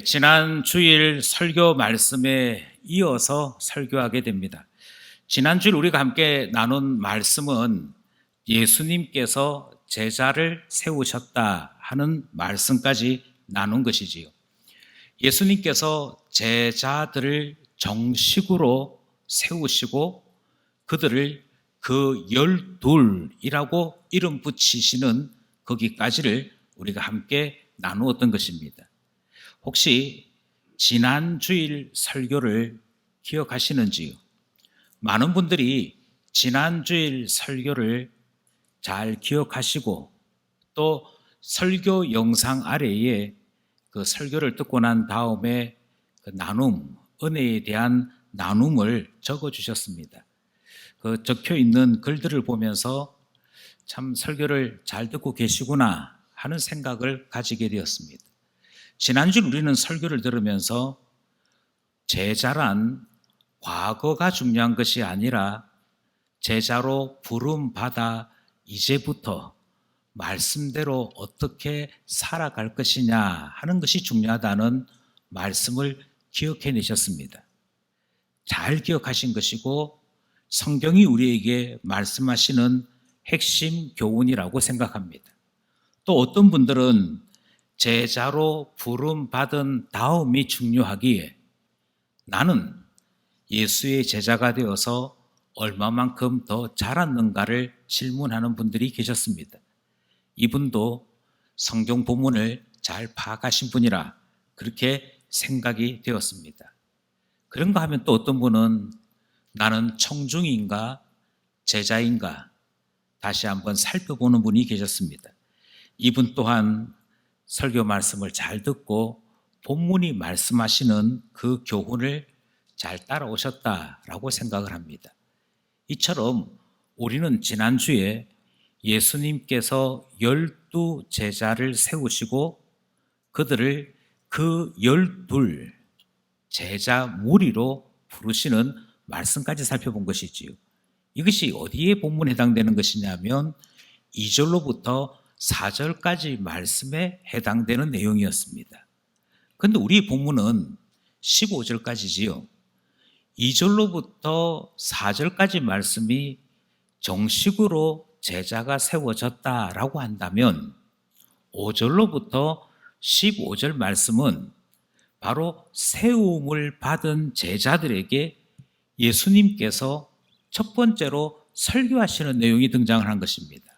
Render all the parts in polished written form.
지난 주일 설교 말씀에 이어서 설교하게 됩니다. 지난 주일 우리가 함께 나눈 말씀은 예수님께서 제자를 세우셨다 하는 말씀까지 나눈 것이지요. 예수님께서 제자들을 정식으로 세우시고 그들을 그 12이라고 이름 붙이시는 거기까지를 우리가 함께 나누었던 것입니다. 혹시 지난 주일 설교를 기억하시는지요? 많은 분들이 지난 주일 설교를 잘 기억하시고 또 설교 영상 아래에 그 설교를 듣고 난 다음에 그 나눔, 은혜에 대한 나눔을 적어 주셨습니다. 그 적혀 있는 글들을 보면서 참 설교를 잘 듣고 계시구나 하는 생각을 가지게 되었습니다. 지난주 우리는 설교를 들으면서 제자란 과거가 중요한 것이 아니라 제자로 부름받아 이제부터 말씀대로 어떻게 살아갈 것이냐 하는 것이 중요하다는 말씀을 기억해 내셨습니다. 잘 기억하신 것이고 성경이 우리에게 말씀하시는 핵심 교훈이라고 생각합니다. 또 어떤 분들은 제자로 부름받은 다음이 중요하기에 나는 예수의 제자가 되어서 얼마만큼 더 자랐는가를 질문하는 분들이 계셨습니다. 이분도 성경 본문을 잘 파악하신 분이라 그렇게 생각이 되었습니다. 그런가 하면 또 어떤 분은 나는 청중인가 제자인가 다시 한번 살펴보는 분이 계셨습니다. 이분 또한 설교 말씀을 잘 듣고 본문이 말씀하시는 그 교훈을 잘 따라오셨다라고 생각을 합니다. 이처럼 우리는 지난주에 예수님께서 12 제자를 세우시고 그들을 그 12 제자 무리로 부르시는 말씀까지 살펴본 것이지요. 이것이 어디에 본문에 해당되는 것이냐면 2절로부터 4절까지 말씀에 해당되는 내용이었습니다. 그런데 우리 본문은 15절까지지요. 2절로부터 4절까지 말씀이 정식으로 제자가 세워졌다라고 한다면 5절로부터 15절 말씀은 바로 세움을 받은 제자들에게 예수님께서 첫 번째로 설교하시는 내용이 등장을 한 것입니다.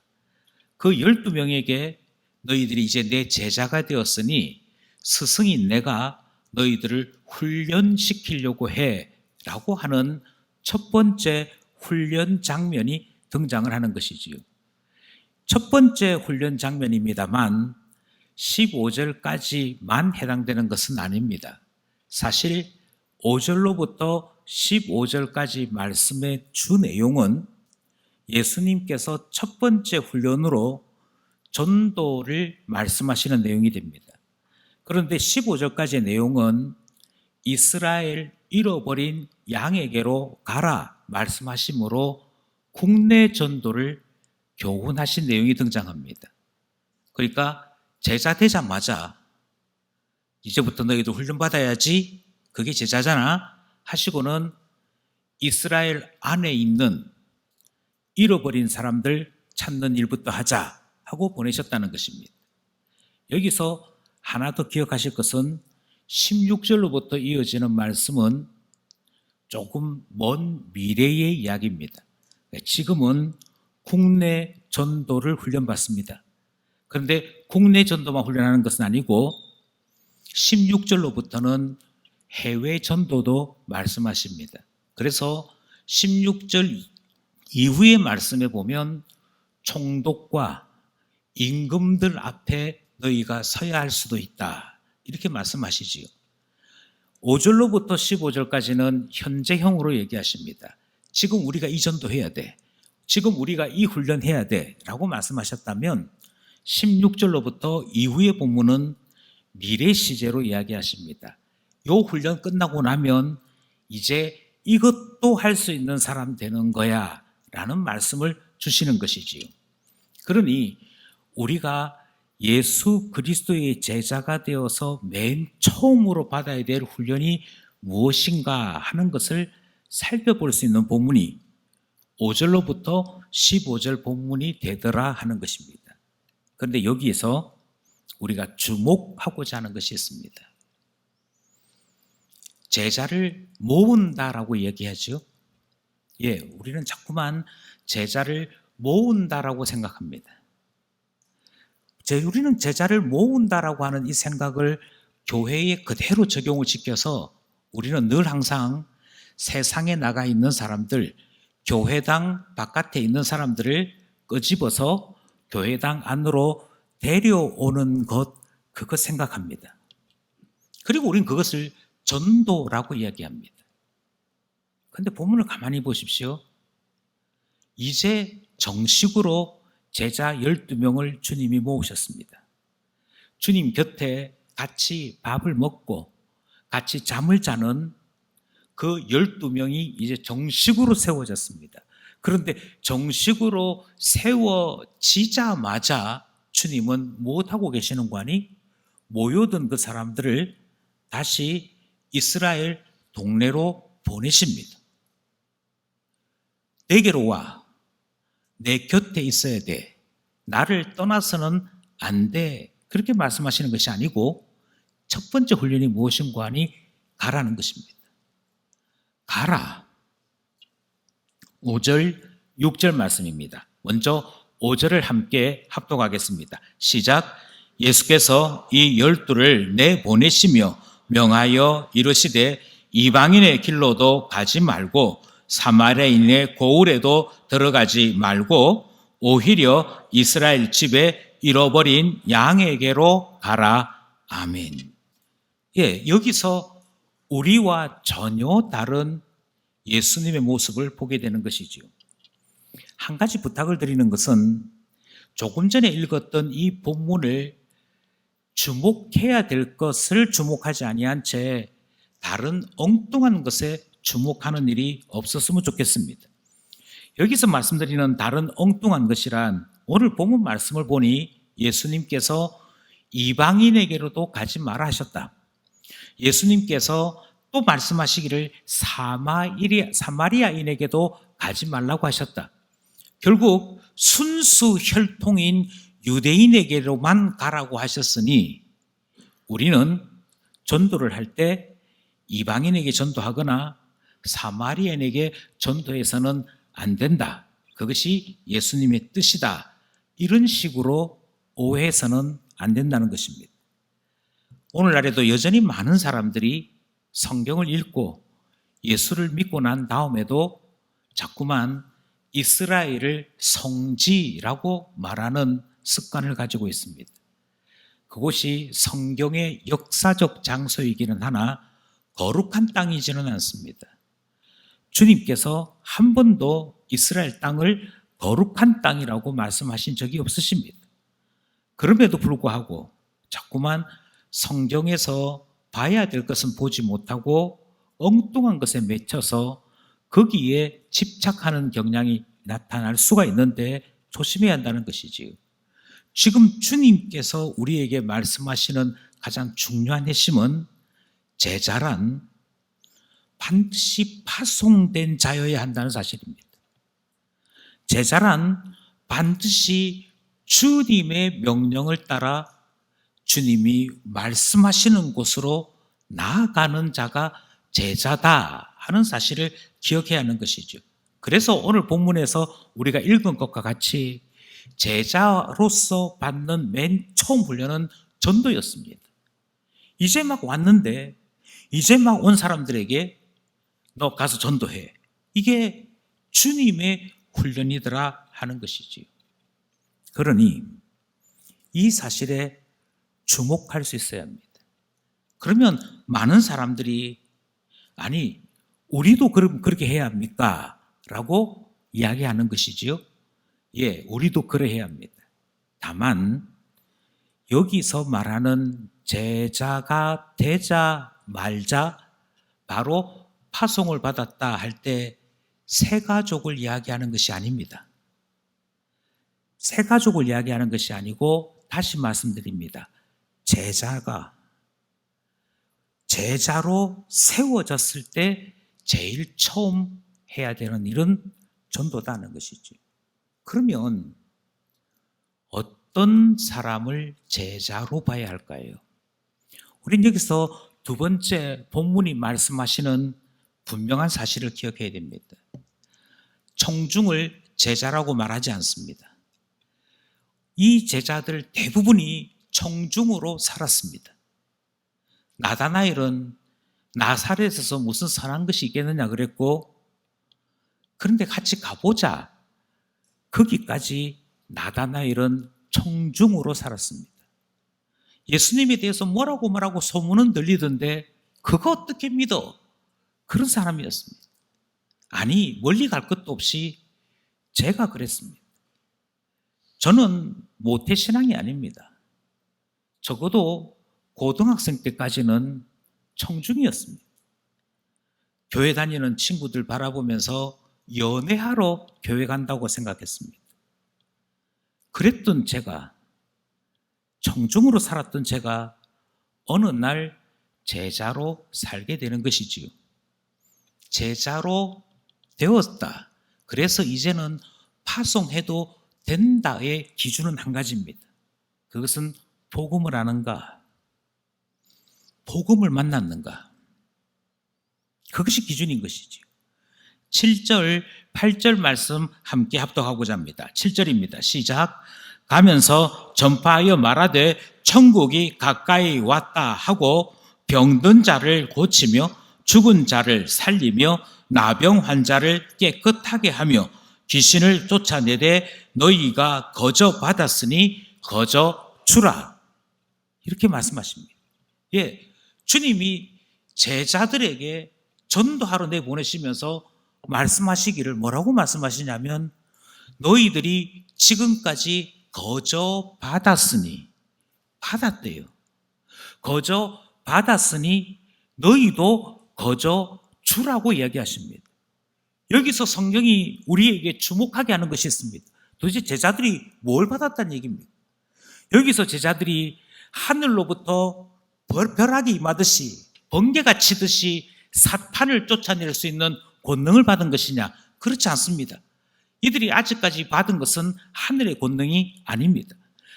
그 12명에게 너희들이 이제 내 제자가 되었으니 스승인 내가 너희들을 훈련시키려고 해 라고 하는 첫 번째 훈련 장면이 등장을 하는 것이지요. 첫 번째 훈련 장면입니다만 15절까지만 해당되는 것은 아닙니다. 사실 5절로부터 15절까지 말씀의 주 내용은 예수님께서 첫 번째 훈련으로 전도를 말씀하시는 내용이 됩니다. 그런데 15절까지의 내용은 이스라엘 잃어버린 양에게로 가라 말씀하시므로 국내 전도를 교훈하신 내용이 등장합니다. 그러니까 제자 되자마자 이제부터 너희도 훈련받아야지 그게 제자잖아 하시고는 이스라엘 안에 있는 잃어버린 사람들 찾는 일부터 하자 하고 보내셨다는 것입니다. 여기서 하나 더 기억하실 것은 16절로부터 이어지는 말씀은 조금 먼 미래의 이야기입니다. 지금은 국내 전도를 훈련받습니다. 그런데 국내 전도만 훈련하는 것은 아니고 16절로부터는 해외 전도도 말씀하십니다. 그래서 16절 이후의 말씀에 보면 총독과 임금들 앞에 너희가 서야 할 수도 있다. 이렇게 말씀하시지요. 5절로부터 15절까지는 현재형으로 얘기하십니다. 지금 우리가 이 전도해야 돼. 지금 우리가 이 훈련해야 돼. 라고 말씀하셨다면 16절로부터 이후의 본문은 미래 시제로 이야기하십니다. 요 훈련 끝나고 나면 이제 이것도 할 수 있는 사람 되는 거야. 라는 말씀을 주시는 것이지요. 그러니 우리가 예수 그리스도의 제자가 되어서 맨 처음으로 받아야 될 훈련이 무엇인가 하는 것을 살펴볼 수 있는 본문이 5절로부터 15절 본문이 되더라 하는 것입니다. 그런데 여기에서 우리가 주목하고자 하는 것이 있습니다. 제자를 모은다라고 얘기하죠. 우리는 자꾸만 제자를 모은다라고 생각합니다. 우리는 제자를 모은다라고 하는 이 생각을 교회에 그대로 적용을 시켜서 우리는 늘 항상 세상에 나가 있는 사람들, 교회당 바깥에 있는 사람들을 끄집어서 교회당 안으로 데려오는 것, 그것 생각합니다. 그리고 우리는 그것을 전도라고 이야기합니다. 그런데 본문을 가만히 보십시오. 이제 정식으로 제자 12명을 주님이 모으셨습니다. 주님 곁에 같이 밥을 먹고 같이 잠을 자는 그 12명이 이제 정식으로 세워졌습니다. 그런데 정식으로 세워지자마자 주님은 무엇하고 계시는 거니? 모여든 그 사람들을 다시 이스라엘 동네로 보내십니다. 내게로 와. 내 곁에 있어야 돼. 나를 떠나서는 안 돼. 그렇게 말씀하시는 것이 아니고 첫 번째 훈련이 무엇인가 하니 가라는 것입니다. 가라. 5절, 6절 말씀입니다. 먼저 5절을 함께 합독하겠습니다. 시작. 예수께서 이 12를 내보내시며 명하여 이르시되 이방인의 길로도 가지 말고 사마리아인의 고을에도 들어가지 말고 오히려 이스라엘 집에 잃어버린 양에게로 가라. 아멘. 여기서 우리와 전혀 다른 예수님의 모습을 보게 되는 것이죠. 한 가지 부탁을 드리는 것은 조금 전에 읽었던 이 본문을 주목해야 될 것을 주목하지 아니한 채 다른 엉뚱한 것에 주목하는 일이 없었으면 좋겠습니다. 여기서 말씀드리는 다른 엉뚱한 것이란 오늘 본문 말씀을 보니 예수님께서 이방인에게로도 가지 마라 하셨다. 예수님께서 또 말씀하시기를 사마리아인에게도 가지 말라고 하셨다. 결국 순수 혈통인 유대인에게로만 가라고 하셨으니 우리는 전도를 할 때 이방인에게 전도하거나 사마리아인에게 전도해서는 안 된다. 그것이 예수님의 뜻이다. 이런 식으로 오해해서는 안 된다는 것입니다. 오늘날에도 여전히 많은 사람들이 성경을 읽고 예수를 믿고 난 다음에도 자꾸만 이스라엘을 성지라고 말하는 습관을 가지고 있습니다. 그곳이 성경의 역사적 장소이기는 하나 거룩한 땅이지는 않습니다. 주님께서 한 번도 이스라엘 땅을 거룩한 땅이라고 말씀하신 적이 없으십니다. 그럼에도 불구하고 자꾸만 성경에서 봐야 될 것은 보지 못하고 엉뚱한 것에 맺혀서 거기에 집착하는 경향이 나타날 수가 있는데 조심해야 한다는 것이지요. 지금 주님께서 우리에게 말씀하시는 가장 중요한 핵심은 제자란 반드시 파송된 자여야 한다는 사실입니다. 제자란 반드시 주님의 명령을 따라 주님이 말씀하시는 곳으로 나아가는 자가 제자다 하는 사실을 기억해야 하는 것이죠. 그래서 오늘 본문에서 우리가 읽은 것과 같이 제자로서 받는 맨 처음 훈련은 전도였습니다. 이제 막 왔는데 이제 막 온 사람들에게 너 가서 전도해. 이게 주님의 훈련이더라 하는 것이지요. 그러니 이 사실에 주목할 수 있어야 합니다. 그러면 많은 사람들이 아니 우리도 그렇게 해야 합니까? 라고 이야기하는 것이지요. 우리도 그래야 합니다. 다만 여기서 말하는 제자가 되자 말자 바로 파송을 받았다 할 때 새 가족을 이야기하는 것이 아닙니다. 새 가족을 이야기하는 것이 아니고 다시 말씀드립니다. 제자로 세워졌을 때 제일 처음 해야 되는 일은 전도다는 것이죠. 그러면 어떤 사람을 제자로 봐야 할까요? 우린 여기서 두 번째 본문이 말씀하시는 분명한 사실을 기억해야 됩니다. 청중을 제자라고 말하지 않습니다. 이 제자들 대부분이 청중으로 살았습니다. 나다나엘은 나사렛에서 무슨 선한 것이 있겠느냐 그랬고, 그런데 같이 가보자. 거기까지 나다나엘은 청중으로 살았습니다. 예수님에 대해서 뭐라고 소문은 들리던데 그거 어떻게 믿어? 그런 사람이었습니다. 아니, 멀리 갈 것도 없이 제가 그랬습니다. 저는 모태신앙이 아닙니다. 적어도 고등학생 때까지는 청중이었습니다. 교회 다니는 친구들 바라보면서 연애하러 교회 간다고 생각했습니다. 그랬던 제가, 청중으로 살았던 제가 어느 날 제자로 살게 되는 것이지요. 제자로 되었다. 그래서 이제는 파송해도 된다의 기준은 한 가지입니다. 그것은 복음을 아는가, 복음을 만났는가. 그것이 기준인 것이죠. 7절, 8절 말씀 함께 합독하고자 합니다. 7절입니다. 시작. 가면서 전파하여 말하되 천국이 가까이 왔다 하고 병든 자를 고치며 죽은 자를 살리며 나병 환자를 깨끗하게 하며 귀신을 쫓아내되 너희가 거저 받았으니 거저 주라. 이렇게 말씀하십니다. 예, 주님이 제자들에게 전도하러 내보내시면서 말씀하시기를 뭐라고 말씀하시냐면 너희들이 지금까지 거저 받았으니, 받았대요. 거저 받았으니 너희도 거저 주라고 이야기하십니다. 여기서 성경이 우리에게 주목하게 하는 것이 있습니다. 도대체 제자들이 뭘 받았다는 얘기입니까? 여기서 제자들이 하늘로부터 벼락이 임하듯이, 번개가 치듯이 사탄을 쫓아낼 수 있는 권능을 받은 것이냐? 그렇지 않습니다. 이들이 아직까지 받은 것은 하늘의 권능이 아닙니다.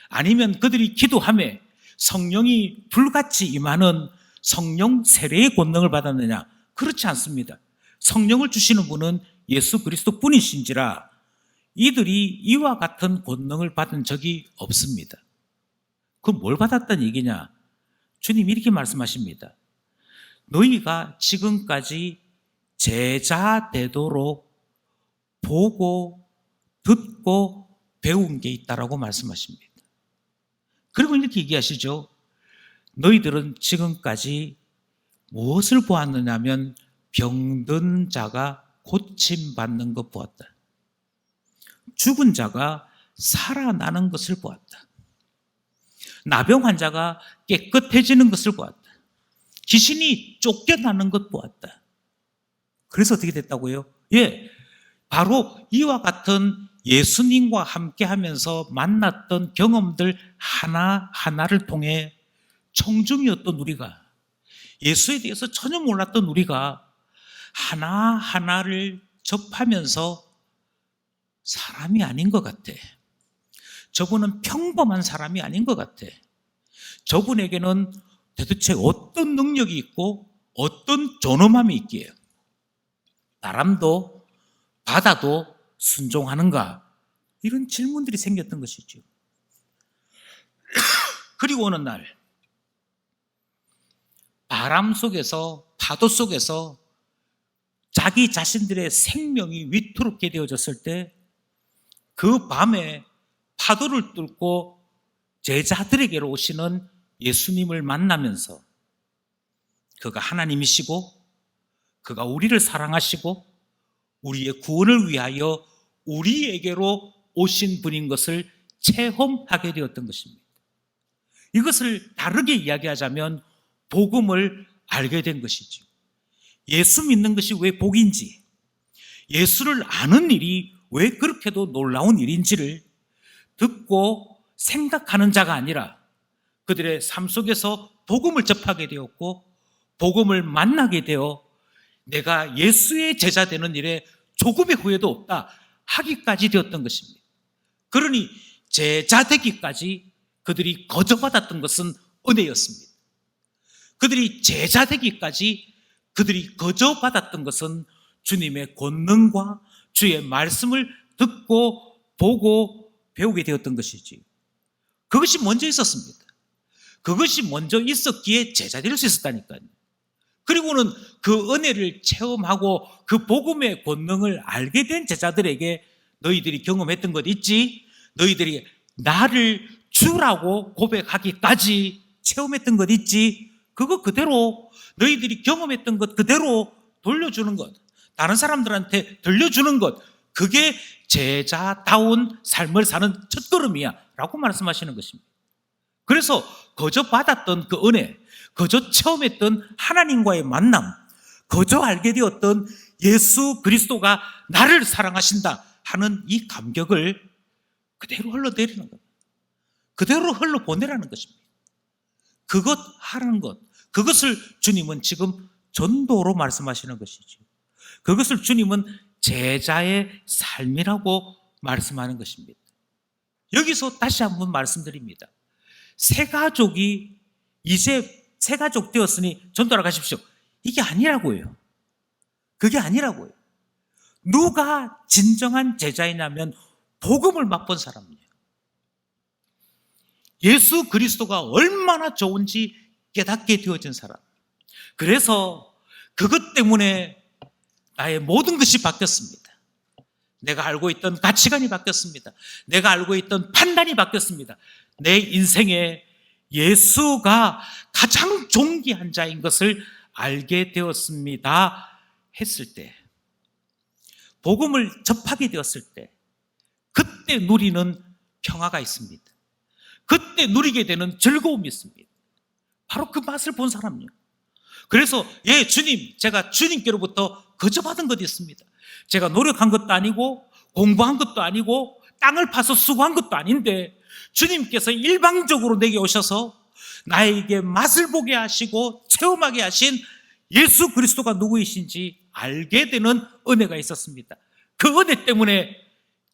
아니면 그들이 기도하며 성령이 불같이 임하는 성령 세례의 권능을 받았느냐? 그렇지 않습니다. 성령을 주시는 분은 예수 그리스도 뿐이신지라 이들이 이와 같은 권능을 받은 적이 없습니다. 그럼 뭘 받았다는 얘기냐? 주님이 이렇게 말씀하십니다. 너희가 지금까지 제자 되도록 보고 듣고 배운 게 있다라고 말씀하십니다. 그리고 이렇게 얘기하시죠. 너희들은 지금까지 무엇을 보았느냐면 병든 자가 고침받는 것 보았다. 죽은 자가 살아나는 것을 보았다. 나병 환자가 깨끗해지는 것을 보았다. 귀신이 쫓겨나는 것 보았다. 그래서 어떻게 됐다고요? 예, 바로 이와 같은 예수님과 함께 하면서 만났던 경험들 하나하나를 통해 청중이었던 우리가, 예수에 대해서 전혀 몰랐던 우리가 하나하나를 접하면서 사람이 아닌 것 같아. 저분은 평범한 사람이 아닌 것 같아. 저분에게는 도대체 어떤 능력이 있고 어떤 존엄함이 있기에 바람도 바다도 순종하는가? 이런 질문들이 생겼던 것이죠. 그리고 어느 날 바람 속에서, 파도 속에서 자기 자신들의 생명이 위태롭게 되어졌을 때 그 밤에 파도를 뚫고 제자들에게로 오시는 예수님을 만나면서 그가 하나님이시고 그가 우리를 사랑하시고 우리의 구원을 위하여 우리에게로 오신 분인 것을 체험하게 되었던 것입니다. 이것을 다르게 이야기하자면 복음을 알게 된 것이죠. 예수 믿는 것이 왜 복인지, 예수를 아는 일이 왜 그렇게도 놀라운 일인지를 듣고 생각하는 자가 아니라 그들의 삶 속에서 복음을 접하게 되었고 복음을 만나게 되어 내가 예수의 제자 되는 일에 조금의 후회도 없다 하기까지 되었던 것입니다. 그러니 제자 되기까지 그들이 거저받았던 것은 은혜였습니다. 그들이 제자 되기까지 그들이 거저받았던 것은 주님의 권능과 주의 말씀을 듣고 보고 배우게 되었던 것이지. 그것이 먼저 있었습니다. 그것이 먼저 있었기에 제자 될 수 있었다니까요. 그리고는 그 은혜를 체험하고 그 복음의 권능을 알게 된 제자들에게 너희들이 경험했던 것 있지? 너희들이 나를 주라고 고백하기까지 체험했던 것 있지? 그거 그대로 너희들이 경험했던 것 그대로 돌려주는 것, 다른 사람들한테 들려주는 것, 그게 제자다운 삶을 사는 첫걸음이야 라고 말씀하시는 것입니다. 그래서 거저 받았던 그 은혜, 거저 체험했던 하나님과의 만남, 거저 알게 되었던 예수 그리스도가 나를 사랑하신다 하는 이 감격을 그대로 흘러내리는 것, 그대로 흘러보내라는 것입니다. 그것 하라는 것, 그것을 주님은 지금 전도로 말씀하시는 것이죠. 그것을 주님은 제자의 삶이라고 말씀하는 것입니다. 여기서 다시 한번 말씀드립니다. 새 가족이 이제 새 가족 되었으니 전도하러 가십시오. 이게 아니라고요. 그게 아니라고요. 누가 진정한 제자이냐면 복음을 맛본 사람이에요. 예수 그리스도가 얼마나 좋은지 깨닫게 되어진 사람. 그래서 그것 때문에 나의 모든 것이 바뀌었습니다. 내가 알고 있던 가치관이 바뀌었습니다. 내가 알고 있던 판단이 바뀌었습니다. 내 인생에 예수가 가장 존귀한 자인 것을 알게 되었습니다 했을 때, 복음을 접하게 되었을 때 그때 누리는 평화가 있습니다. 그때 누리게 되는 즐거움이 있습니다. 바로 그 맛을 본 사람이요. 그래서 주님, 제가 주님께로부터 거저받은 것이 있습니다. 제가 노력한 것도 아니고 공부한 것도 아니고 땅을 파서 수고한 것도 아닌데 주님께서 일방적으로 내게 오셔서 나에게 맛을 보게 하시고 체험하게 하신 예수 그리스도가 누구이신지 알게 되는 은혜가 있었습니다. 그 은혜 때문에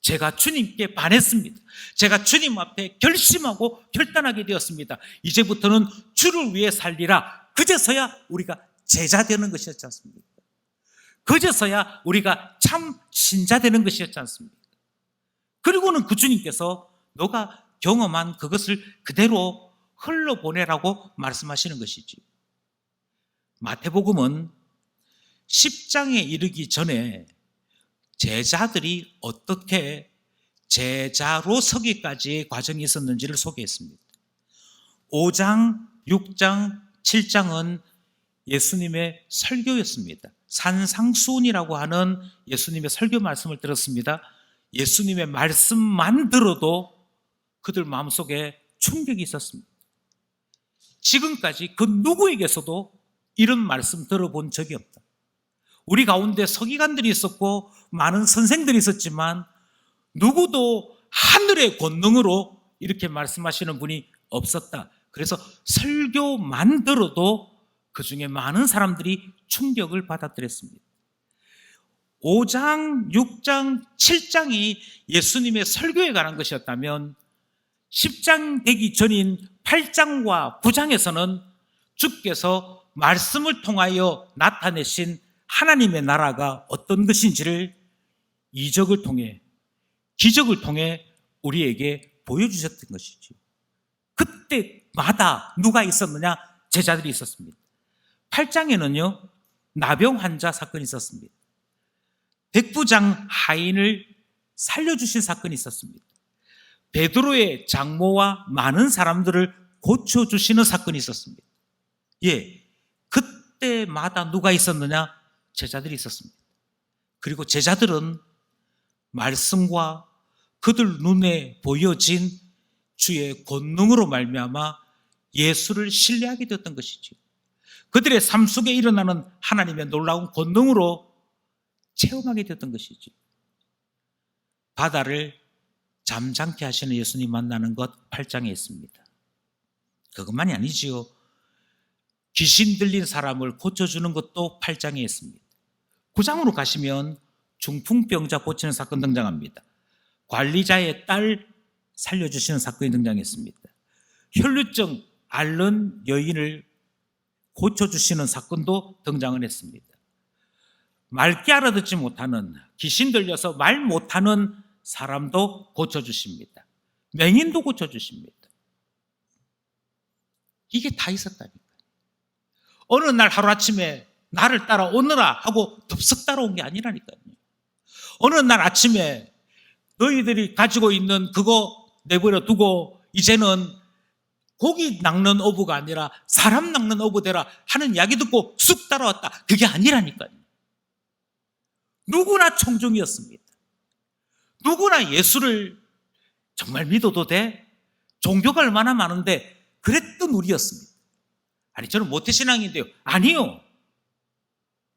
제가 주님께 반했습니다. 제가 주님 앞에 결심하고 결단하게 되었습니다. 이제부터는 주를 위해 살리라. 그제서야 우리가 제자 되는 것이었지 않습니까? 그제서야 우리가 참 신자 되는 것이었지 않습니까? 그리고는 그 주님께서 너가 경험한 그것을 그대로 흘러보내라고 말씀하시는 것이지. 마태복음은 10장에 이르기 전에 제자들이 어떻게 제자로 서기까지의 과정이 있었는지를 소개했습니다. 5장, 6장, 7장은 예수님의 설교였습니다. 산상수훈이라고 하는 예수님의 설교 말씀을 들었습니다. 예수님의 말씀만 들어도 그들 마음속에 충격이 있었습니다. 지금까지 그 누구에게서도 이런 말씀 들어본 적이 없다. 우리 가운데 서기관들이 있었고 많은 선생들이 있었지만 누구도 하늘의 권능으로 이렇게 말씀하시는 분이 없었다. 그래서 설교만 들어도 그 중에 많은 사람들이 충격을 받아들였습니다. 5장, 6장, 7장이 예수님의 설교에 관한 것이었다면 10장 되기 전인 8장과 9장에서는 주께서 말씀을 통하여 나타내신 하나님의 나라가 어떤 것인지를 이적을 통해, 기적을 통해 우리에게 보여주셨던 것이죠. 그때마다 누가 있었느냐? 제자들이 있었습니다. 8장에는요, 나병 환자 사건이 있었습니다. 백부장 하인을 살려주신 사건이 있었습니다. 베드로의 장모와 많은 사람들을 고쳐주시는 사건이 있었습니다. 그때마다 누가 있었느냐? 제자들이 있었습니다. 그리고 제자들은 말씀과 그들 눈에 보여진 주의 권능으로 말미암아 예수를 신뢰하게 되었던 것이죠. 그들의 삶 속에 일어나는 하나님의 놀라운 권능으로 체험하게 되었던 것이죠. 바다를 잠잠케 하시는 예수님 만나는 것 8장에 있습니다. 그것만이 아니지요. 귀신 들린 사람을 고쳐주는 것도 8장에 있습니다. 9장으로 가시면 중풍병자 고치는 사건 등장합니다. 관리자의 딸 살려주시는 사건이 등장했습니다. 혈루증 앓는 여인을 고쳐주시는 사건도 등장을 했습니다. 맑게 알아듣지 못하는, 귀신 들려서 말 못하는 사람도 고쳐주십니다. 맹인도 고쳐주십니다. 이게 다 있었다니까요. 어느 날 하루아침에 나를 따라오너라 하고 덥석 따라온 게 아니라니까요. 어느 날 아침에 너희들이 가지고 있는 그거 내버려 두고 이제는 고기 낚는 어부가 아니라 사람 낚는 어부 되라 하는 이야기 듣고 쑥 따라왔다. 그게 아니라니까요. 누구나 청중이었습니다. 누구나 예수를 정말 믿어도 돼? 종교가 얼마나 많은데 그랬던 우리였습니다. 아니, 저는 모태신앙인데요. 아니요.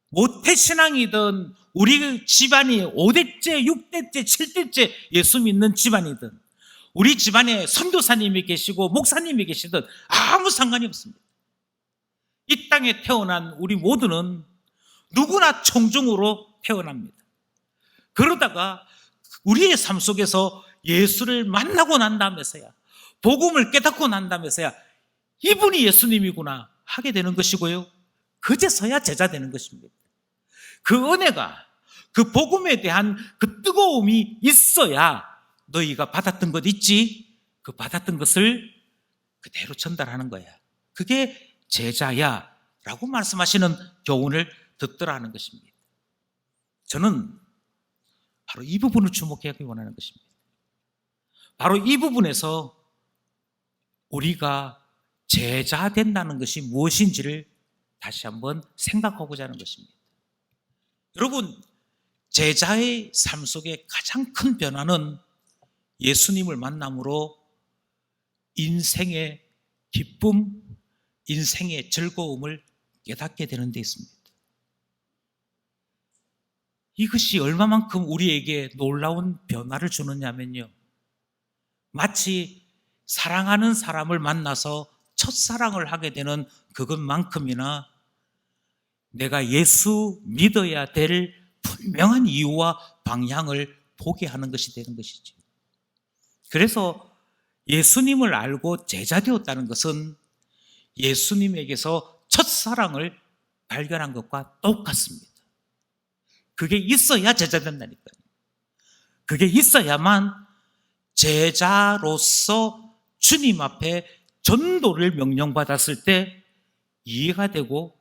모태신앙이든 우리 집안이 5대째, 6대째, 7대째 예수 믿는 집안이든 우리 집안에 선교사님이 계시고 목사님이 계시든 아무 상관이 없습니다. 이 땅에 태어난 우리 모두는 누구나 청중으로 태어납니다. 그러다가 우리의 삶 속에서 예수를 만나고 난 다음에서야, 복음을 깨닫고 난 다음에서야 이분이 예수님이구나 하게 되는 것이고요. 그제서야 제자 되는 것입니다. 그 은혜가, 그 복음에 대한 그 뜨거움이 있어야 너희가 받았던 것 있지? 그 받았던 것을 그대로 전달하는 거야. 그게 제자야 라고 말씀하시는 교훈을 듣더라 하는 것입니다. 저는 바로 이 부분을 주목하기 원하는 것입니다. 바로 이 부분에서 우리가 제자 된다는 것이 무엇인지를 다시 한번 생각하고자 하는 것입니다. 여러분, 제자의 삶 속에 가장 큰 변화는 예수님을 만남으로 인생의 기쁨, 인생의 즐거움을 깨닫게 되는 데 있습니다. 이것이 얼마만큼 우리에게 놀라운 변화를 주느냐면요, 마치 사랑하는 사람을 만나서 첫사랑을 하게 되는 그것만큼이나 내가 예수 믿어야 될 분명한 이유와 방향을 보게 하는 것이 되는 것이죠. 그래서 예수님을 알고 제자 되었다는 것은 예수님에게서 첫사랑을 발견한 것과 똑같습니다. 그게 있어야 제자 된다니까요. 그게 있어야만 제자로서 주님 앞에 전도를 명령받았을 때 이해가 되고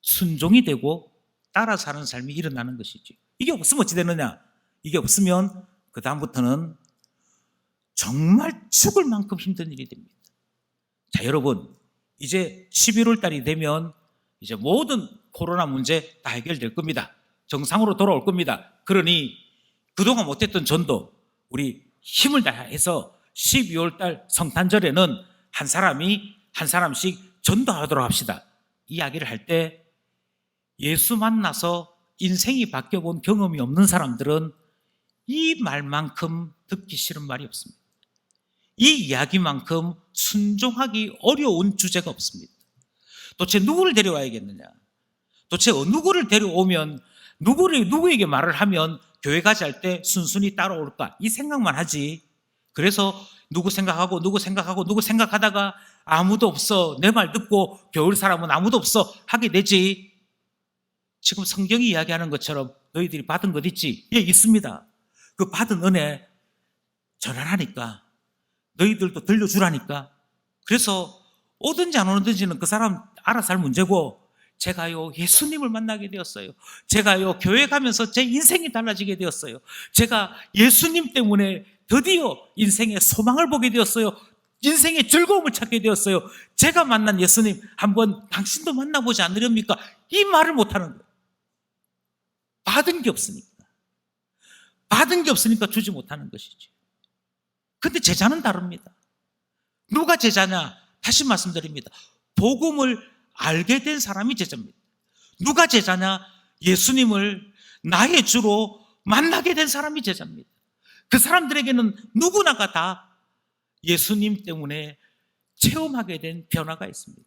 순종이 되고 따라 사는 삶이 일어나는 것이지. 이게 없으면 어찌 되느냐? 이게 없으면 그 다음부터는 정말 죽을 만큼 힘든 일이 됩니다. 자, 여러분, 이제 11월 달이 되면 이제 모든 코로나 문제 다 해결될 겁니다. 정상으로 돌아올 겁니다. 그러니 그동안 못했던 전도 우리 힘을 다해서 12월 달 성탄절에는 한 사람이 한 사람씩 전도하도록 합시다. 이야기를 할 때 예수 만나서 인생이 바뀌어본 경험이 없는 사람들은 이 말만큼 듣기 싫은 말이 없습니다. 이 이야기만큼 순종하기 어려운 주제가 없습니다. 도대체 누구를 데려와야겠느냐? 도대체 누구를 데려오면 누구에게 말을 하면 교회 가지 할 때 순순히 따라올까? 이 생각만 하지. 그래서 누구 생각하다가 아무도 없어, 내 말 듣고 교회 사람은 아무도 없어 하게 되지. 지금 성경이 이야기하는 것처럼 너희들이 받은 것 있지? 예, 있습니다. 그 받은 은혜 전하라니까, 너희들도 들려주라니까. 그래서 오든지 안 오든지는 그 사람 알아서 할 문제고, 제가요 예수님을 만나게 되었어요. 제가요 교회 가면서 제 인생이 달라지게 되었어요. 제가 예수님 때문에 드디어 인생의 소망을 보게 되었어요. 인생의 즐거움을 찾게 되었어요. 제가 만난 예수님 한번 당신도 만나보지 않으렵니까? 이 말을 못하는 거예요. 받은 게 없으니까. 받은 게 없으니까 주지 못하는 것이지. 근데 제자는 다릅니다. 누가 제자냐? 다시 말씀드립니다. 복음을 알게 된 사람이 제자입니다. 누가 제자냐? 예수님을 나의 주로 만나게 된 사람이 제자입니다. 그 사람들에게는 누구나가 다 예수님 때문에 체험하게 된 변화가 있습니다.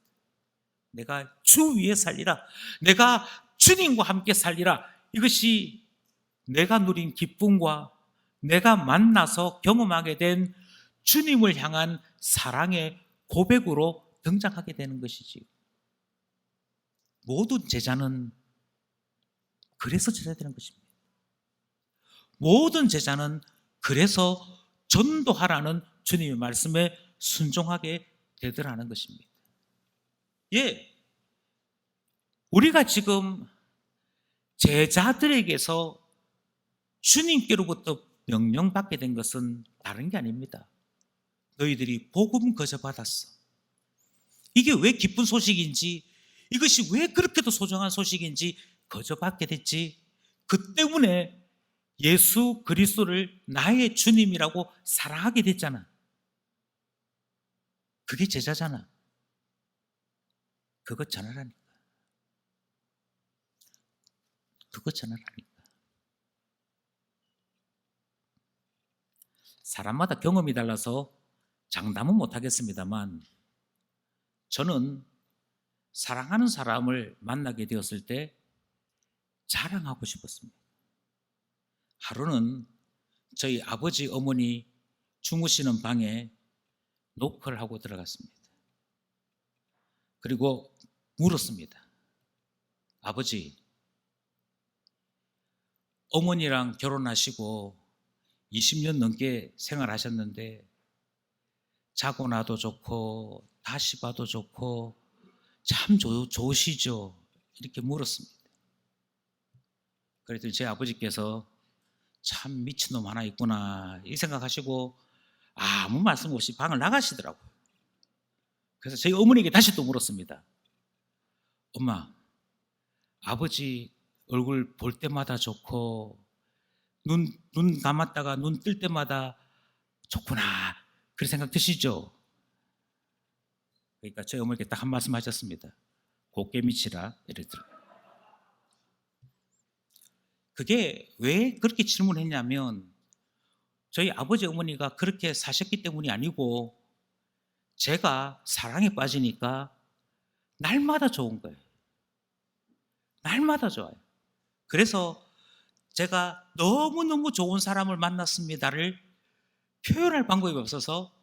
내가 주 위에 살리라. 내가 주님과 함께 살리라. 이것이 내가 누린 기쁨과 내가 만나서 경험하게 된 주님을 향한 사랑의 고백으로 등장하게 되는 것이지. 모든 제자는 그래서 제자되는 것입니다. 모든 제자는 그래서 전도하라는 주님의 말씀에 순종하게 되더라는 것입니다. 예, 우리가 지금 제자들에게서 주님께로부터 명령받게 된 것은 다른 게 아닙니다. 너희들이 복음 거저 받았어. 이게 왜 기쁜 소식인지, 이것이 왜 그렇게도 소중한 소식인지 거저 받게 됐지. 그 때문에 예수 그리스도를 나의 주님이라고 사랑하게 됐잖아. 그게 제자잖아. 그것 전하라니까. 그것 전하라니까. 사람마다 경험이 달라서 장담은 못하겠습니다만 저는 사랑하는 사람을 만나게 되었을 때 자랑하고 싶었습니다. 하루는 저희 아버지 어머니 주무시는 방에 노크를 하고 들어갔습니다. 그리고 물었습니다. 아버지, 어머니랑 결혼하시고 20년 넘게 생활하셨는데 자고 나도 좋고 다시 봐도 좋고 참 좋으시죠? 이렇게 물었습니다. 그랬더니 제 아버지께서 참 미친놈 하나 있구나 이 생각하시고 아무 말씀 없이 방을 나가시더라고요. 그래서 저희 어머니에게 다시 또 물었습니다. 엄마, 아버지 얼굴 볼 때마다 좋고 눈 감았다가 눈 뜰 때마다 좋구나 그런 생각 드시죠? 그러니까 저희 어머니께 딱 한 말씀 하셨습니다. 곱게 미치라 이랬더라고요. 그게 왜 그렇게 질문했냐면 저희 아버지 어머니가 그렇게 사셨기 때문이 아니고 제가 사랑에 빠지니까 날마다 좋은 거예요. 날마다 좋아요. 그래서 제가 너무너무 좋은 사람을 만났습니다를 표현할 방법이 없어서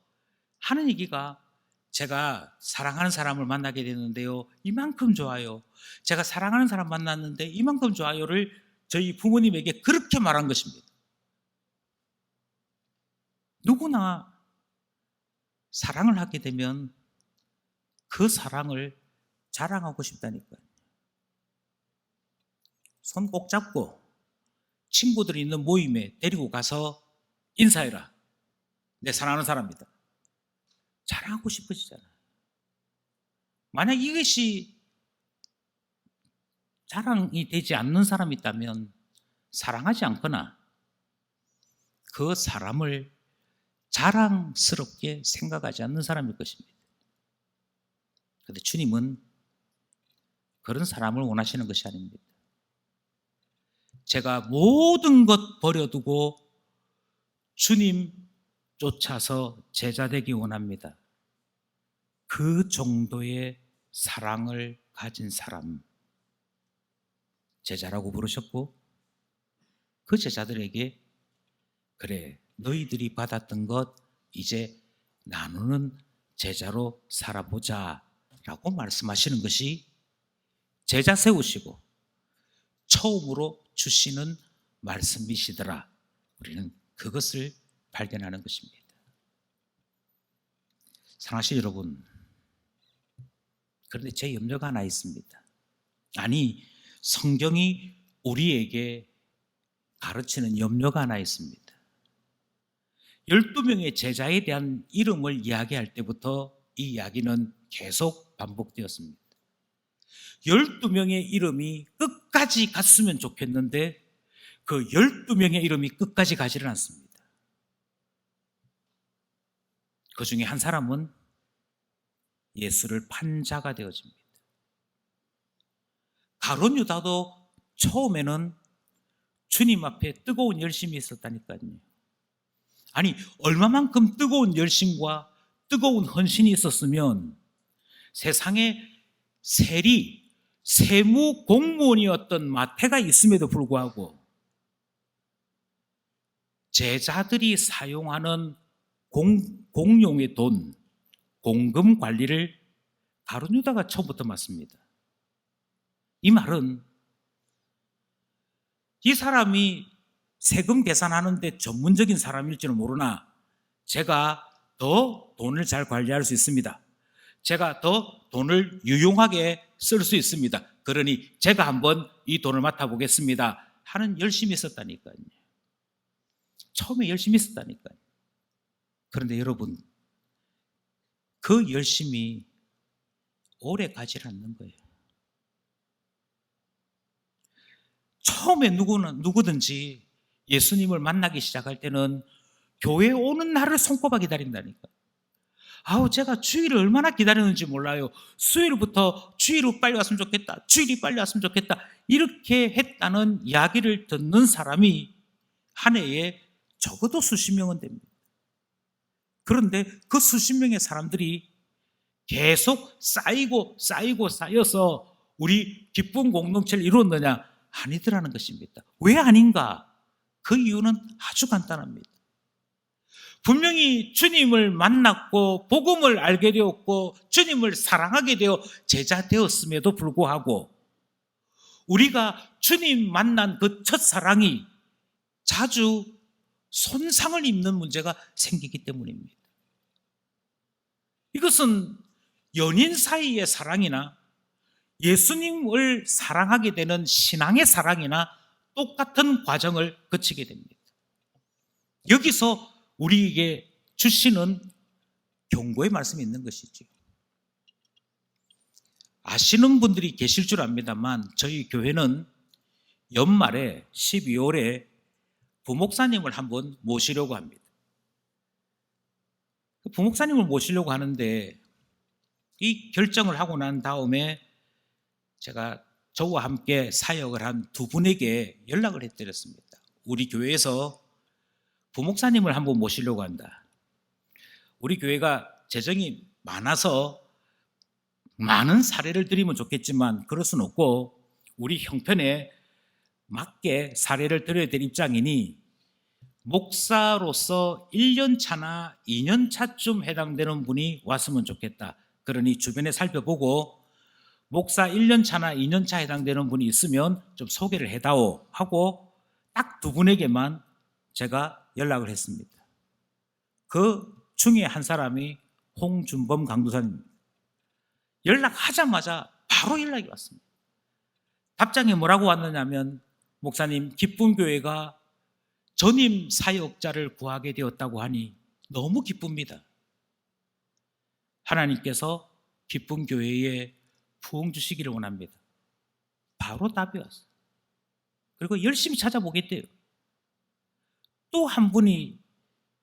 하는 얘기가 제가 사랑하는 사람을 만나게 됐는데요. 이만큼 좋아요. 제가 사랑하는 사람 만났는데 이만큼 좋아요를 저희 부모님에게 그렇게 말한 것입니다. 누구나 사랑을 하게 되면 그 사랑을 자랑하고 싶다니까요. 손 꼭 잡고 친구들이 있는 모임에 데리고 가서 인사해라. 내 사랑하는 사람이다. 자랑하고 싶어지잖아요. 만약 이것이 자랑이 되지 않는 사람이 있다면 사랑하지 않거나 그 사람을 자랑스럽게 생각하지 않는 사람일 것입니다. 그런데 주님은 그런 사람을 원하시는 것이 아닙니다. 제가 모든 것 버려두고 주님 쫓아서 제자 되기 원합니다. 그 정도의 사랑을 가진 사람, 제자라고 부르셨고 그 제자들에게 그래, 너희들이 받았던 것 이제 나누는 제자로 살아보자 라고 말씀하시는 것이 제자 세우시고 처음으로 주시는 말씀이시더라. 우리는 그것을 발견하는 것입니다. 사랑하시는 여러분, 그런데 제 염려가 하나 있습니다. 아니, 성경이 우리에게 가르치는 염려가 하나 있습니다. 12명의 제자에 대한 이름을 이야기할 때부터 이 이야기는 계속 반복되었습니다. 12명의 이름이 끝까지 갔으면 좋겠는데 그 12명의 이름이 끝까지 가지를 않습니다. 그 중에 한 사람은 예수를 판 자가 되어집니다. 가룟 유다도 처음에는 주님 앞에 뜨거운 열심이 있었다니까요. 아니, 얼마만큼 뜨거운 열심과 뜨거운 헌신이 있었으면 세상에 세무 공무원이었던 마태가 있음에도 불구하고 제자들이 사용하는 공용의 돈, 공금 관리를 가룟 유다가 처음부터 맡습니다. 이 말은 이 사람이 세금 계산하는데 전문적인 사람일지는 모르나 제가 더 돈을 잘 관리할 수 있습니다. 제가 더 돈을 유용하게 쓸 수 있습니다. 그러니 제가 한번 이 돈을 맡아보겠습니다 하는 열심이 있었다니까요. 처음에 열심히 있었다니까요. 그런데 여러분, 그 열심이 오래 가지 않는 거예요. 처음에 누구든지 예수님을 만나기 시작할 때는 교회에 오는 날을 손꼽아 기다린다니까. 제가 주일을 얼마나 기다렸는지 몰라요. 수요일부터 주일이 빨리 왔으면 좋겠다. 주일이 빨리 왔으면 좋겠다. 이렇게 했다는 이야기를 듣는 사람이 한 해에 적어도 수십 명은 됩니다. 그런데 그 수십 명의 사람들이 계속 쌓여서 우리 기쁜 공동체를 이루었느냐? 아니더라는 것입니다. 왜 아닌가? 그 이유는 아주 간단합니다. 분명히 주님을 만났고 복음을 알게 되었고 주님을 사랑하게 되어 제자 되었음에도 불구하고 우리가 주님 만난 그 첫사랑이 자주 손상을 입는 문제가 생기기 때문입니다. 이것은 연인 사이의 사랑이나 예수님을 사랑하게 되는 신앙의 사랑이나 똑같은 과정을 거치게 됩니다. 여기서 우리에게 주시는 경고의 말씀이 있는 것이죠. 아시는 분들이 계실 줄 압니다만 저희 교회는 연말에 12월에 부목사님을 한번 모시려고 합니다. 부목사님을 모시려고 하는데 이 결정을 하고 난 다음에 제가 저와 함께 사역을 한 두 분에게 연락을 해드렸습니다. 우리 교회에서 부목사님을 한번 모시려고 한다. 우리 교회가 재정이 많아서 많은 사례를 드리면 좋겠지만 그럴 수는 없고 우리 형편에 맞게 사례를 드려야 될 입장이니 목사로서 1년 차나 2년 차쯤 해당되는 분이 왔으면 좋겠다. 그러니 주변에 살펴보고 목사 1년 차나 2년 차 해당되는 분이 있으면 좀 소개를 해다오 하고 딱 두 분에게만 제가 연락을 했습니다. 그 중에 한 사람이 홍준범 강도사님입니다. 연락하자마자 바로 연락이 왔습니다. 답장에 뭐라고 왔느냐면 목사님, 기쁨교회가 전임 사역자를 구하게 되었다고 하니 너무 기쁩니다. 하나님께서 기쁨교회에 부흥 주시기를 원합니다. 바로 답이 왔어요. 그리고 열심히 찾아보겠대요. 또 한 분이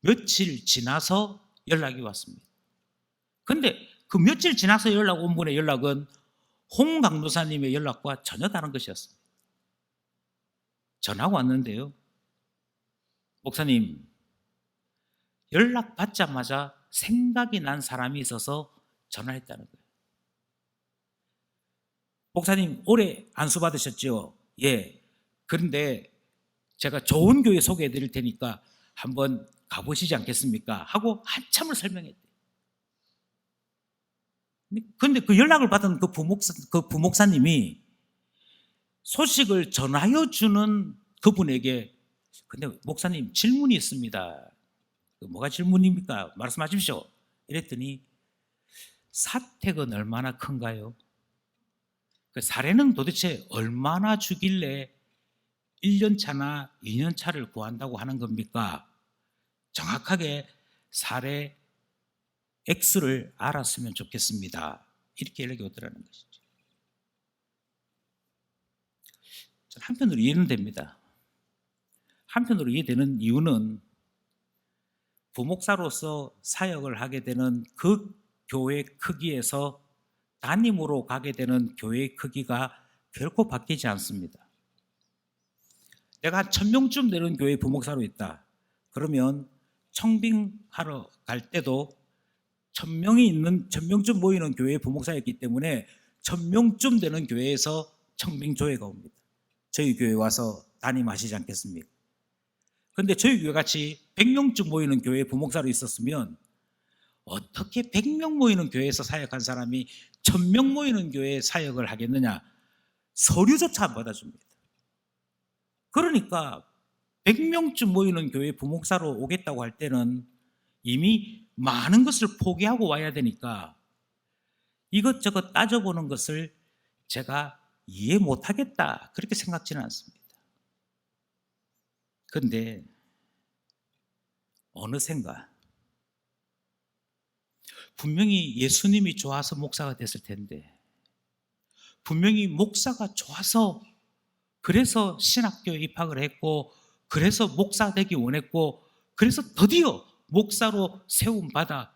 며칠 지나서 연락이 왔습니다. 근데 그 며칠 지나서 연락 온 분의 연락은 홍 강도사님의 연락과 전혀 다른 것이었습니다. 전화가 왔는데요. 목사님, 연락 받자마자 생각이 난 사람이 있어서 전화했다는 거예요. 목사님, 올해 안수 받으셨죠? 예. 그런데 제가 좋은 교회 소개해 드릴 테니까 한번 가보시지 않겠습니까? 하고 한참을 설명했대요. 그런데 그 연락을 받은 그 부목사님이 소식을 전하여 주는 그분에게 근데 목사님 질문이 있습니다. 뭐가 질문입니까? 말씀하십시오. 이랬더니 사택은 얼마나 큰가요? 그 사례는 도대체 얼마나 주길래 1년 차나 2년 차를 구한다고 하는 겁니까? 정확하게 사례 X를 알았으면 좋겠습니다. 이렇게 연락이 오더라는 것이죠. 한편으로 이해는 됩니다. 한편으로 이해되는 이유는 부목사로서 사역을 하게 되는 그 교회 크기에서 담임으로 가게 되는 교회의 크기가 결코 바뀌지 않습니다. 내가 한 1000명쯤 되는 교회 부목사로 있다. 그러면 청빙하러 갈 때도 1000명쯤 모이는 교회의 부목사였기 때문에 1000명쯤 되는 교회에서 청빙조회가 옵니다. 저희 교회 와서 담임하시지 않겠습니까? 그런데 저희 교회 같이 100명쯤 모이는 교회의 부목사로 있었으면 어떻게 100명 모이는 교회에서 사역한 사람이 1000명 모이는 교회에 사역을 하겠느냐? 서류조차 안 받아줍니다. 그러니까 100명쯤 모이는 교회 부목사로 오겠다고 할 때는 이미 많은 것을 포기하고 와야 되니까 이것저것 따져보는 것을 제가 이해 못하겠다 그렇게 생각지는 않습니다. 그런데 어느샌가 분명히 예수님이 좋아서 목사가 됐을 텐데, 분명히 목사가 좋아서 그래서 신학교에 입학을 했고, 그래서 목사 되기 원했고, 그래서 드디어 목사로 세움받아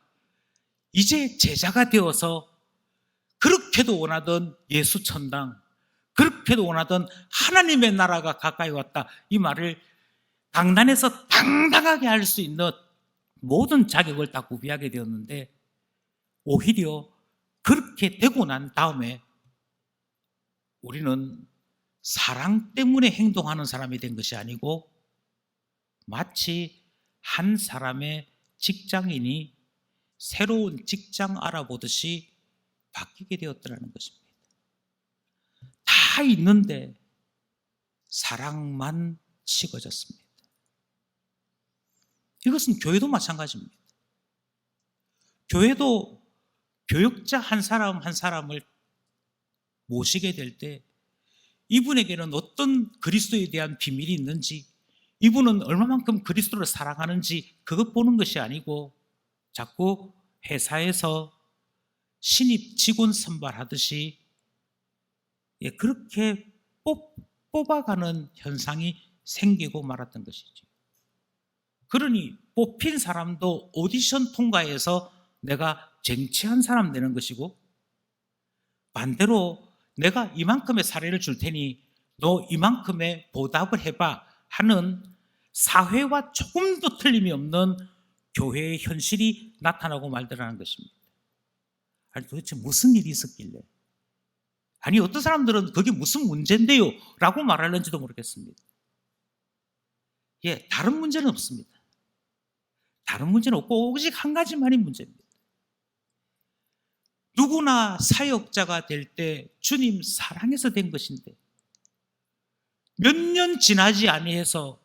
이제 제자가 되어서 그렇게도 원하던 예수천당, 그렇게도 원하던 하나님의 나라가 가까이 왔다, 이 말을 강단에서 당당하게 할 수 있는 모든 자격을 다 구비하게 되었는데, 오히려 그렇게 되고 난 다음에 우리는 사랑 때문에 행동하는 사람이 된 것이 아니고 마치 한 사람의 직장인이 새로운 직장 알아보듯이 바뀌게 되었더라는 것입니다. 다 있는데 사랑만 식어졌습니다. 이것은 교회도 마찬가지입니다. 교회도 교역자 한 사람 한 사람을 모시게 될 때 이분에게는 어떤 그리스도에 대한 비밀이 있는지, 이분은 얼마만큼 그리스도를 사랑하는지 그것 보는 것이 아니고 자꾸 회사에서 신입 직원 선발하듯이 그렇게 뽑아가는 현상이 생기고 말았던 것이죠. 그러니 뽑힌 사람도 오디션 통과해서 내가 쟁취한 사람 되는 것이고, 반대로 내가 이만큼의 사례를 줄 테니 너 이만큼의 보답을 해봐 하는 사회와 조금도 틀림이 없는 교회의 현실이 나타나고 말더라는 것입니다. 아니 도대체 무슨 일이 있었길래, 아니 어떤 사람들은 그게 무슨 문제인데요 라고 말하는지도 모르겠습니다. 다른 문제는 없습니다. 다른 문제는 없고 오직 한 가지만이 문제입니다. 누구나 사역자가 될 때 주님 사랑해서 된 것인데 몇 년 지나지 아니해서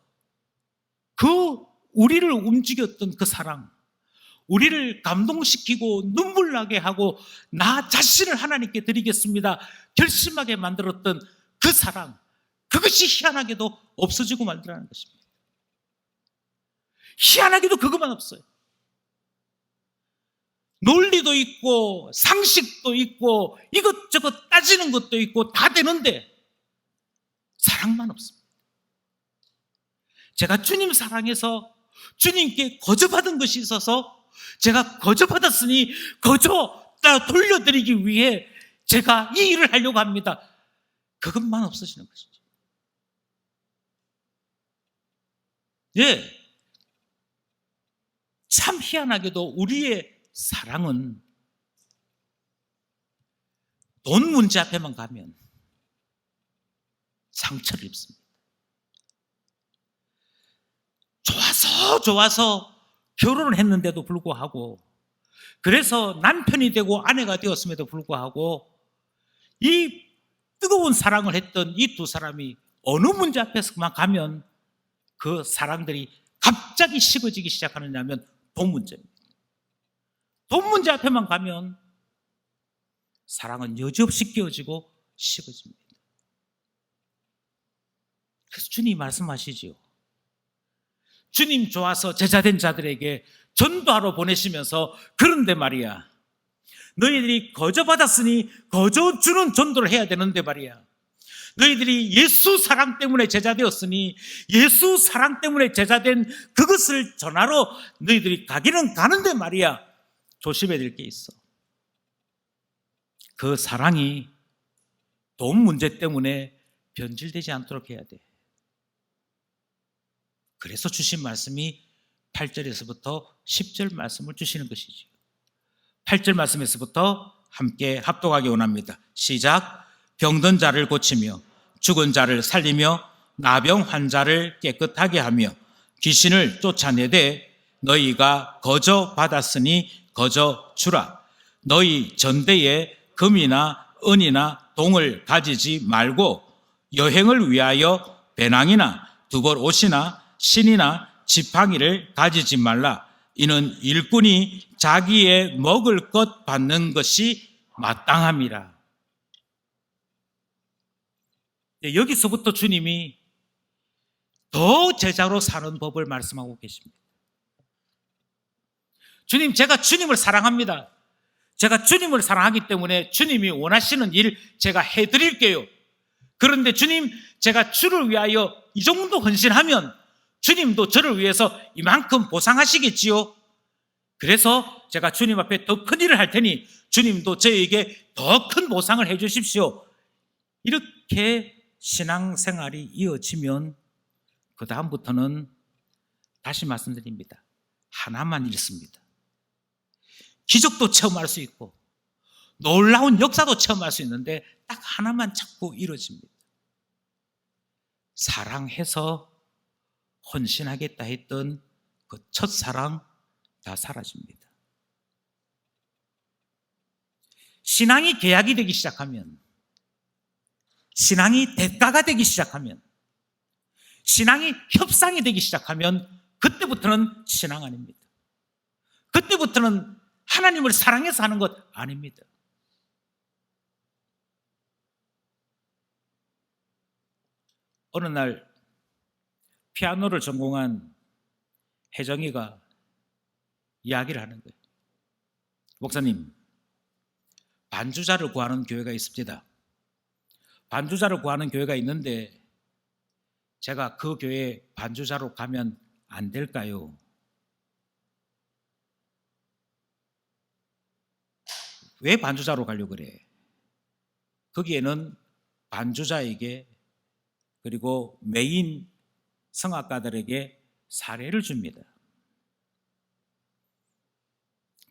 그 우리를 움직였던 그 사랑, 우리를 감동시키고 눈물 나게 하고 나 자신을 하나님께 드리겠습니다 결심하게 만들었던 그 사랑, 그것이 희한하게도 없어지고 말더라는 것입니다. 희한하게도 그것만 없어요. 논리도 있고 상식도 있고 이것저것 따지는 것도 있고 다 되는데 사랑만 없습니다. 제가 주님 사랑해서 주님께 거저받은 것이 있어서 제가 거저받았으니 거저 돌려드리기 위해 제가 이 일을 하려고 합니다. 그것만 없어지는 것이죠. 참 희한하게도 우리의 사랑은 돈 문제 앞에만 가면 상처를 입습니다. 좋아서 결혼을 했는데도 불구하고, 그래서 남편이 되고 아내가 되었음에도 불구하고 이 뜨거운 사랑을 했던 이 두 사람이 어느 문제 앞에서만 가면 그 사랑들이 갑자기 식어지기 시작하느냐면 돈 문제입니다. 돈 문제 앞에만 가면 사랑은 여지없이 깨어지고 식어집니다. 그래서 주님이 말씀하시지요. 주님 좋아서 제자된 자들에게 전도하러 보내시면서 그런데 말이야, 너희들이 거저받았으니 거저 주는 전도를 해야 되는데 말이야, 너희들이 예수 사랑 때문에 제자 되었으니 예수 사랑 때문에 제자된 그것을 전하러 너희들이 가기는 가는데 말이야, 조심해야 될 게 있어. 그 사랑이 돈 문제 때문에 변질되지 않도록 해야 돼. 그래서 주신 말씀이 8절에서부터 10절 말씀을 주시는 것이죠. 8절 말씀에서부터 함께 합독하기 원합니다. 시작. 병든 자를 고치며 죽은 자를 살리며 나병 환자를 깨끗하게 하며 귀신을 쫓아내되 너희가 거저 받았으니 거저 주라. 너희 전대에 금이나 은이나 동을 가지지 말고 여행을 위하여 배낭이나 두벌 옷이나 신이나 지팡이를 가지지 말라. 이는 일꾼이 자기의 먹을 것 받는 것이 마땅함이라. 여기서부터 주님이 더 제자로 사는 법을 말씀하고 계십니다. 주님, 제가 주님을 사랑합니다. 제가 주님을 사랑하기 때문에 주님이 원하시는 일 제가 해드릴게요. 그런데 주님, 제가 주를 위하여 이 정도 헌신하면 주님도 저를 위해서 이만큼 보상하시겠지요. 그래서 제가 주님 앞에 더 큰 일을 할 테니 주님도 저에게 더 큰 보상을 해 주십시오. 이렇게 신앙생활이 이어지면 그 다음부터는 다시 말씀드립니다. 하나만 잃습니다. 기적도 체험할 수 있고 놀라운 역사도 체험할 수 있는데 딱 하나만 자꾸 이루어집니다. 사랑해서 헌신하겠다 했던 그 첫사랑 다 사라집니다. 신앙이 계약이 되기 시작하면, 신앙이 대가가 되기 시작하면, 신앙이 협상이 되기 시작하면 그때부터는 신앙 아닙니다. 그때부터는 하나님을 사랑해서 하는 것 아닙니다. 어느 날 피아노를 전공한 혜정이가 이야기를 하는 거예요. 목사님, 반주자를 구하는 교회가 있습니다. 반주자를 구하는 교회가 있는데 제가 그 교회에 반주자로 가면 안 될까요? 왜 반주자로 가려고 그래? 거기에는 반주자에게 그리고 메인 성악가들에게 사례를 줍니다.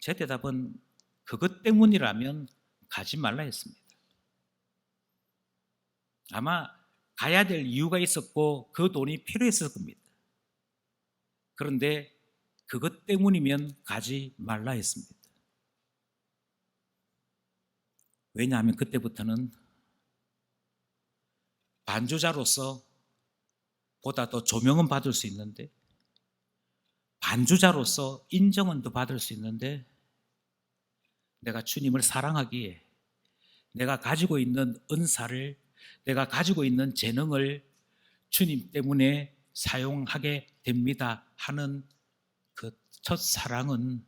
제 대답은 그것 때문이라면 가지 말라 했습니다. 아마 가야 될 이유가 있었고 그 돈이 필요했을 겁니다. 그런데 그것 때문이면 가지 말라 했습니다. 왜냐하면 그때부터는 반주자로서 보다 더 조명은 받을 수 있는데, 반주자로서 인정은 더 받을 수 있는데, 내가 주님을 사랑하기에 내가 가지고 있는 은사를, 내가 가지고 있는 재능을 주님 때문에 사용하게 됩니다 하는 그 첫사랑은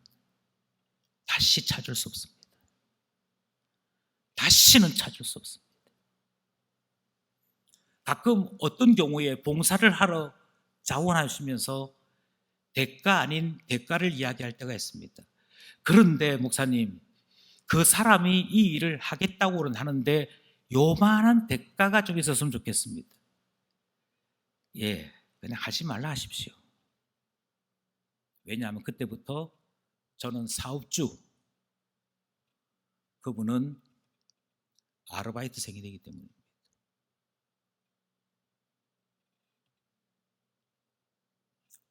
다시 찾을 수 없습니다. 다시는 찾을 수 없습니다. 가끔 어떤 경우에 봉사를 하러 자원하시면서 대가 아닌 대가를 이야기할 때가 있습니다. 그런데 목사님, 그 사람이 이 일을 하겠다고는 하는데 요만한 대가가 좀 있었으면 좋겠습니다. 예, 그냥 하지 말라 하십시오. 왜냐하면 그때부터 저는 사업주, 그분은 아르바이트생이 되기 때문입니다.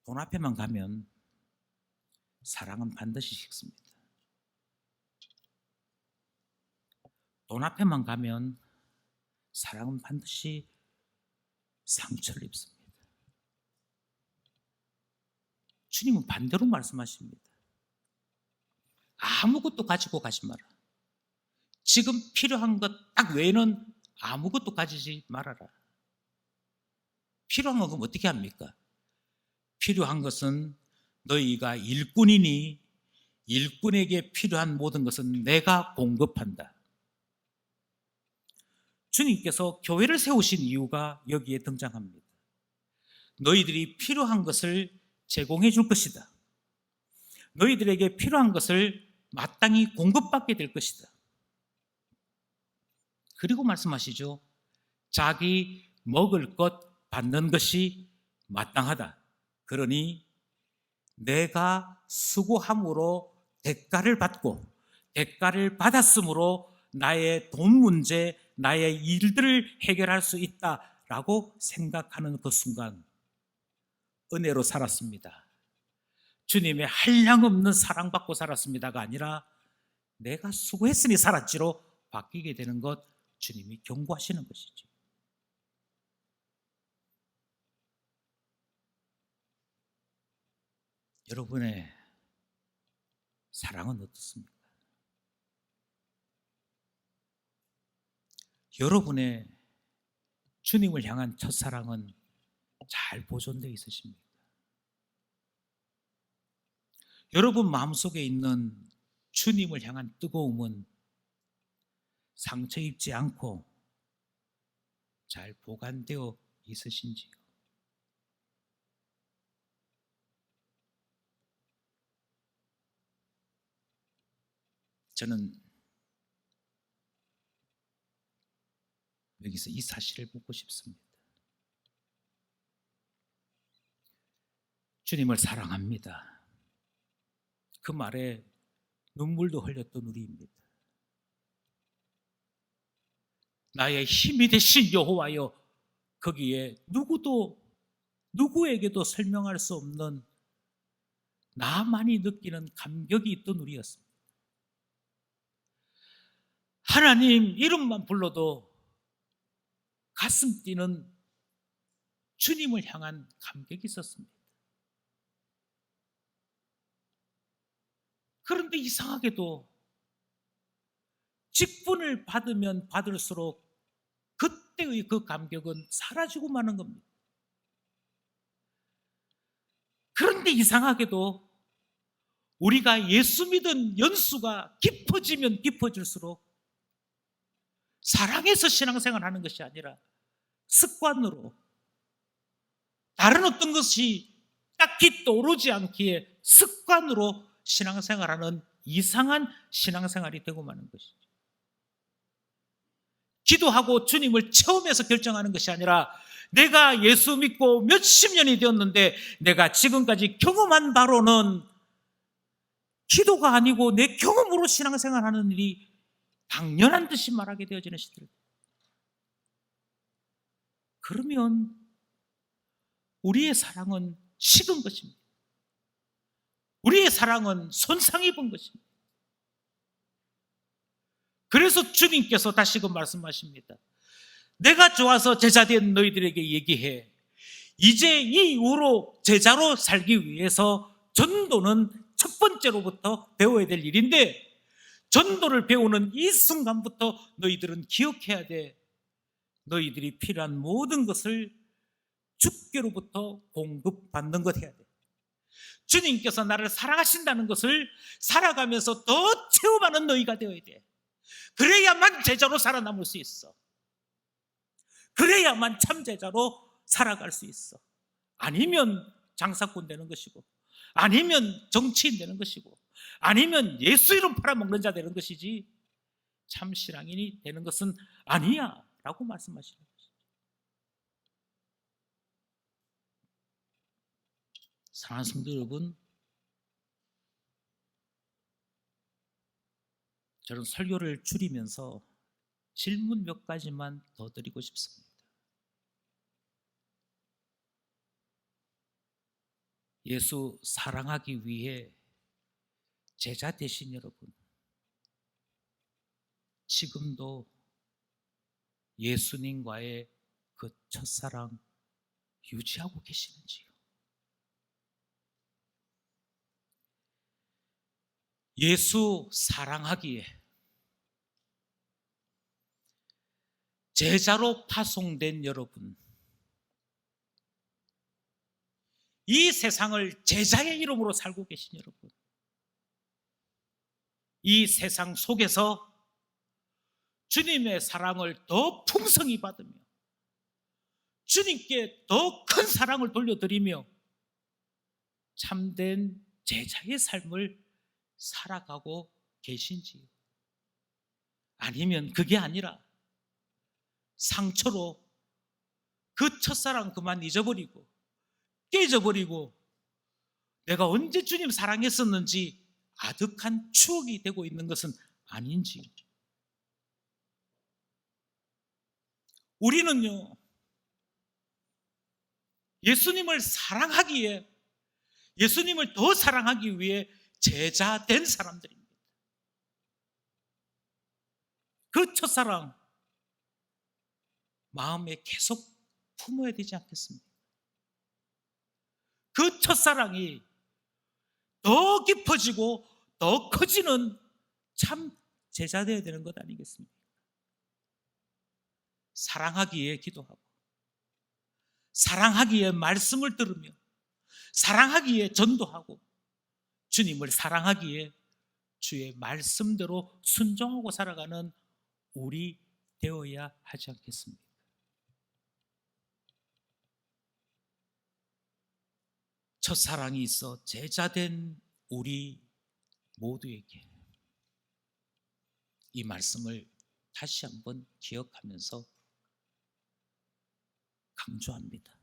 돈 앞에만 가면 사랑은 반드시 식습니다. 돈 앞에만 가면 사랑은 반드시 상처를 입습니다. 주님은 반대로 말씀하십니다. 아무것도 가지고 가지 마라. 지금 필요한 것 딱 외에는 아무것도 가지지 말아라. 필요한 건 그럼 어떻게 합니까? 필요한 것은 너희가 일꾼이니 일꾼에게 필요한 모든 것은 내가 공급한다. 주님께서 교회를 세우신 이유가 여기에 등장합니다. 너희들이 필요한 것을 제공해 줄 것이다. 너희들에게 필요한 것을 마땅히 공급받게 될 것이다. 그리고 말씀하시죠. 자기 먹을 것 받는 것이 마땅하다. 그러니 내가 수고함으로 대가를 받고 대가를 받았으므로 나의 돈 문제, 나의 일들을 해결할 수 있다라고 생각하는 그 순간 은혜로 살았습니다. 주님의 한량없는 사랑받고 살았습니다가 아니라 내가 수고했으니 살았지로 바뀌게 되는 것, 주님이 경고하시는 것이죠. 여러분의 사랑은 어떻습니까? 여러분의 주님을 향한 첫사랑은 잘 보존되어 있으십니까? 여러분 마음속에 있는 주님을 향한 뜨거움은 상처 입지 않고 잘 보관되어 있으신지요? 저는 여기서 이 사실을 묻고 싶습니다. 주님을 사랑합니다. 그 말에 눈물도 흘렸던 우리입니다. 나의 힘이 되신 여호와여, 거기에 누구에게도 설명할 수 없는 나만이 느끼는 감격이 있던 우리였습니다. 하나님 이름만 불러도 가슴 뛰는 주님을 향한 감격이 있었습니다. 그런데 이상하게도 직분을 받으면 받을수록 그때의 그 감격은 사라지고 마는 겁니다. 그런데 이상하게도 우리가 예수 믿은 연수가 깊어지면 깊어질수록 사랑해서 신앙생활 하는 것이 아니라 습관으로, 다른 어떤 것이 딱히 떠오르지 않기에 습관으로 신앙생활하는 이상한 신앙생활이 되고 마는 것이죠. 기도하고 주님을 체험해서 결정하는 것이 아니라 내가 예수 믿고 몇십 년이 되었는데 내가 지금까지 경험한 바로는 기도가 아니고 내 경험으로 신앙생활하는 일이 당연한 듯이 말하게 되어지는 시들. 그러면 우리의 사랑은 식은 것입니다. 우리의 사랑은 손상 입은 것입니다. 그래서 주님께서 다시금 말씀하십니다. 내가 좋아서 제자된 너희들에게 얘기해. 이제 이 이후로 제자로 살기 위해서 전도는 첫 번째로부터 배워야 될 일인데, 전도를 배우는 이 순간부터 너희들은 기억해야 돼. 너희들이 필요한 모든 것을 주께로부터 공급받는 것 해야 돼. 주님께서 나를 사랑하신다는 것을 살아가면서 더 체험하는 너희가 되어야 돼. 그래야만 제자로 살아남을 수 있어. 그래야만 참 제자로 살아갈 수 있어. 아니면 장사꾼 되는 것이고, 아니면 정치인 되는 것이고, 아니면 예수 이름 팔아먹는 자 되는 것이지 참 신앙인이 되는 것은 아니야 라고 말씀하시는 것이죠. 사랑하는 성도 여러분, 저는 설교를 줄이면서 질문 몇 가지만 더 드리고 싶습니다. 예수 사랑하기 위해 제자 되신 여러분, 지금도 예수님과의 그 첫사랑 유지하고 계시는지요? 예수 사랑하기에 제자로 파송된 여러분, 이 세상을 제자의 이름으로 살고 계신 여러분, 이 세상 속에서 주님의 사랑을 더 풍성히 받으며 주님께 더 큰 사랑을 돌려드리며 참된 제자의 삶을 살아가고 계신지요? 아니면 그게 아니라 상처로 그 첫사랑 그만 잊어버리고 깨져버리고 내가 언제 주님 사랑했었는지 아득한 추억이 되고 있는 것은 아닌지. 우리는요, 예수님을 사랑하기에, 예수님을 더 사랑하기 위해 제자 된 사람들입니다. 그 첫사랑 마음에 계속 품어야 되지 않겠습니까? 그 첫사랑이 더 깊어지고 더 커지는 참 제자 되어야 되는 것 아니겠습니까? 사랑하기에 기도하고, 사랑하기에 말씀을 들으며, 사랑하기에 전도하고, 주님을 사랑하기에 주의 말씀대로 순종하고 살아가는 우리 되어야 하지 않겠습니까? 첫사랑이 있어 제자된 우리 모두에게 이 말씀을 다시 한번 기억하면서 강조합니다.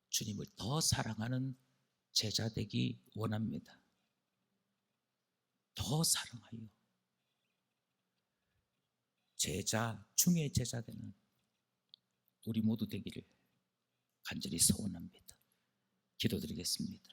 주님을 더 사랑하는 제자 되기 원합니다. 더 사랑하여 제자 중에 제자 되는 우리 모두 되기를 간절히 소원합니다. 기도드리겠습니다.